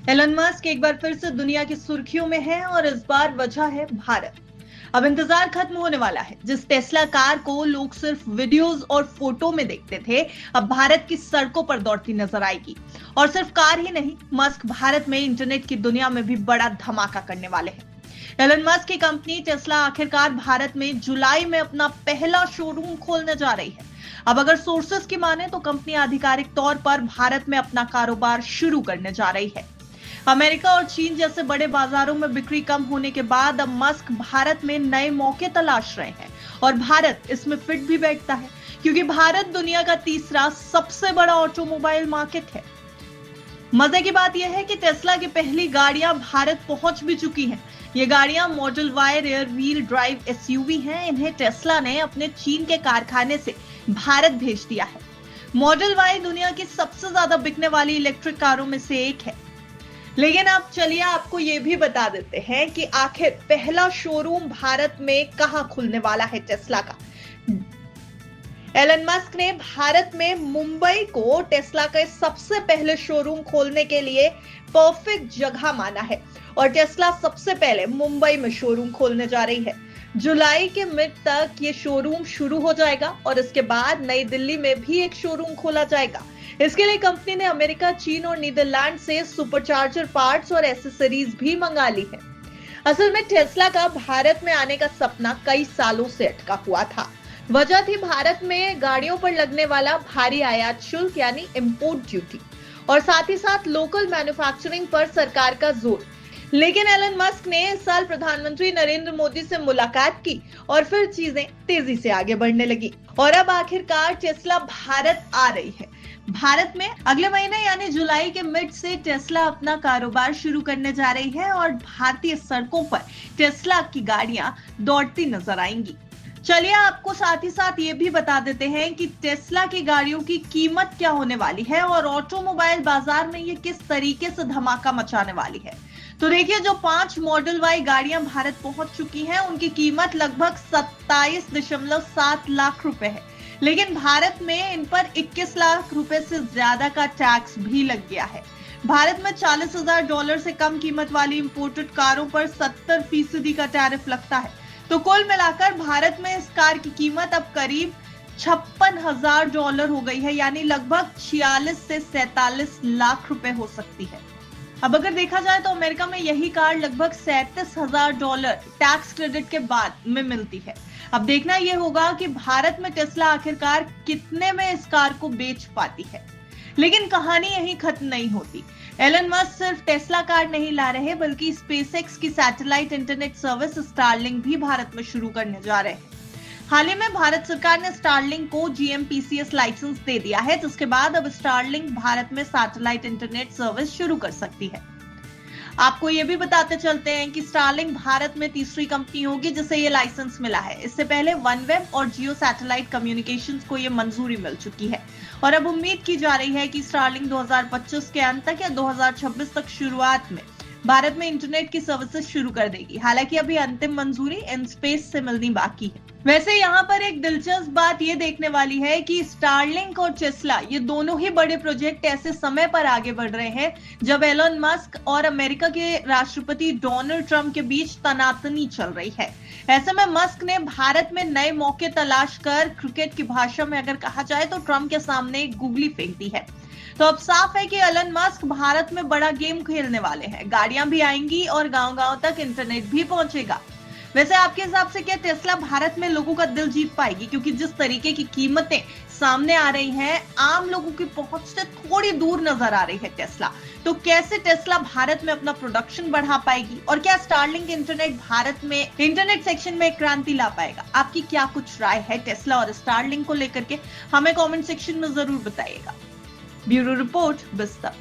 Elon Musk एक बार फिर से दुनिया की सुर्खियों में है और इस बार वजह है भारत। अब इंतजार खत्म होने वाला है। जिस टेस्ला कार को लोग सिर्फ वीडियोस और फोटो में देखते थे, अब भारत की सड़कों पर दौड़ती नजर आएगी। और सिर्फ कार ही नहीं, मस्क भारत में इंटरनेट की दुनिया में भी बड़ा धमाका करने वाले हैं। एलन मस्क की कंपनी टेस्ला आखिरकार भारत में जुलाई में अपना पहला शोरूम खोलने जा रही है। अब अगर सोर्सेस की माने तो कंपनी आधिकारिक तौर पर भारत में अपना कारोबार शुरू करने जा रही है। अमेरिका और चीन जैसे बड़े बाजारों में बिक्री कम होने के बाद अब मस्क भारत में नए मौके तलाश रहे हैं और भारत इसमें फिट भी बैठता है, क्योंकि भारत दुनिया का तीसरा सबसे बड़ा ऑटोमोबाइल मार्केट है। मजे की बात यह है कि टेस्ला की पहली गाड़ियां भारत पहुंच भी चुकी हैं। ये गाड़ियां model Y rear wheel drive SUV हैं। इन्हें टेस्ला ने अपने चीन के कारखाने से भारत भेज दिया है। मॉडल वाई दुनिया की सबसे ज्यादा बिकने वाली इलेक्ट्रिक कारों में से एक है। लेकिन अब चलिए आपको ये भी बता देते हैं कि आखिर पहला शोरूम भारत में कहां खुलने वाला है टेस्ला का। एलन मस्क ने भारत में मुंबई को टेस्ला के सबसे पहले शोरूम खोलने के लिए परफेक्ट जगह माना है और टेस्ला सबसे पहले मुंबई में शोरूम खोलने जा रही है। जुलाई के मिड तक ये शोरूम शुरू हो जाएगा और इसके बाद नई दिल्ली में भी एक शोरूम खोला जाएगा। इसके लिए कंपनी ने अमेरिका, चीन और नीदरलैंड से सुपरचार्जर पार्ट्स और एसेसरीज भी मंगा ली है। असल में टेस्ला का भारत में आने का सपना कई सालों से अटका हुआ था। वजह थी भारत में गाड़ियों पर लगने वाला भारी आयात शुल्क यानी इंपोर्ट ड्यूटी और साथ ही साथ लोकल मैन्युफैक्चरिंग पर सरकार का जोर। लेकिन एलन मस्क ने इस साल प्रधानमंत्री नरेंद्र मोदी से मुलाकात की और फिर चीजें तेजी से आगे बढ़ने लगी और अब आखिरकार टेस्ला भारत आ रही है। भारत में अगले महीने यानी जुलाई के मिड से टेस्ला अपना कारोबार शुरू करने जा रही है और भारतीय सड़कों पर टेस्ला की गाड़ियां दौड़ती नजर आएंगी। चलिए आपको साथ ही साथ ये भी बता देते हैं कि टेस्ला की गाड़ियों की कीमत क्या होने वाली है और ऑटोमोबाइल बाजार में ये किस तरीके से धमाका मचाने वाली है। तो देखिए, जो 5 मॉडल वाई गाड़ियां भारत पहुंच चुकी हैं, उनकी कीमत लगभग 27.7 लाख रुपए है। लेकिन भारत में इन पर 21 लाख रुपए से ज्यादा का टैक्स भी लग गया है। भारत में $40,000 से कम कीमत वाली इंपोर्टेड कारों पर 70% का टैरिफ लगता है। तो कुल मिलाकर भारत में इस कार की कीमत अब करीब $56,000 हो गई है, यानी लगभग 46 से 47 लाख रुपए हो सकती है। अब अगर देखा जाए तो अमेरिका में यही कार लगभग $37,000 टैक्स क्रेडिट के बाद में मिलती है। अब देखना यह होगा कि भारत में टेस्ला आखिरकार कितने में इस कार को बेच पाती है। लेकिन कहानी यहीं खत्म नहीं होती। एलन मस्क सिर्फ टेस्ला कार नहीं ला रहे, बल्कि स्पेसएक्स की सैटेलाइट इंटरनेट सर्विस स्टारलिंक भी भारत में शुरू करने जा रहे हैं। हाल ही में भारत सरकार ने स्टारलिंक को GMPCS लाइसेंस दे दिया है, जिसके बाद अब स्टारलिंक भारत में सैटेलाइट इंटरनेट सर्विस शुरू कर सकती है। आपको ये भी बताते चलते हैं कि स्टारलिंक भारत में तीसरी कंपनी होगी जिसे ये लाइसेंस मिला है। इससे पहले वनवेब और जियो सैटेलाइट कम्युनिकेशंस को ये मंजूरी मिल चुकी है और अब उम्मीद की जा रही है कि स्टारलिंक 2025 के अंत तक या 2026 तक शुरुआत में भारत में इंटरनेट की सर्विसेज शुरू कर देगी। हालांकि अभी अंतिम मंजूरी इनस्पेस से मिलनी बाकी है। वैसे यहाँ पर एक दिलचस्प बात ये देखने वाली है कि स्टारलिंक और टेस्ला ये दोनों ही बड़े प्रोजेक्ट ऐसे समय पर आगे बढ़ रहे हैं जब एलन मस्क और अमेरिका के राष्ट्रपति डोनाल्ड ट्रंप के बीच तनातनी चल रही है। ऐसे में मस्क ने भारत में नए मौके तलाश कर, क्रिकेट की भाषा में अगर कहा जाए तो ट्रंप के सामने एक गुगली फेंक दी है। तो अब साफ है कि एलन मस्क भारत में बड़ा गेम खेलने वाले हैं। गाड़ियां भी आएंगी और गांव-गांव तक इंटरनेट भी पहुंचेगा। वैसे आपके हिसाब से क्या टेस्ला भारत में लोगों का दिल जीत पाएगी? क्योंकि जिस तरीके की कीमतें सामने आ रही हैं, आम लोगों की पहुंच से थोड़ी दूर नजर आ रही है टेस्ला। तो कैसे टेस्ला भारत में अपना प्रोडक्शन बढ़ा पाएगी और क्या स्टारलिंक इंटरनेट भारत में इंटरनेट सेक्शन में क्रांति ला पाएगा? आपकी क्या कुछ राय है टेस्ला और स्टारलिंक को लेकर के? हमें कमेंट सेक्शन में जरूर बताइएगा। ब्यूरो रिपोर्ट, बस तक।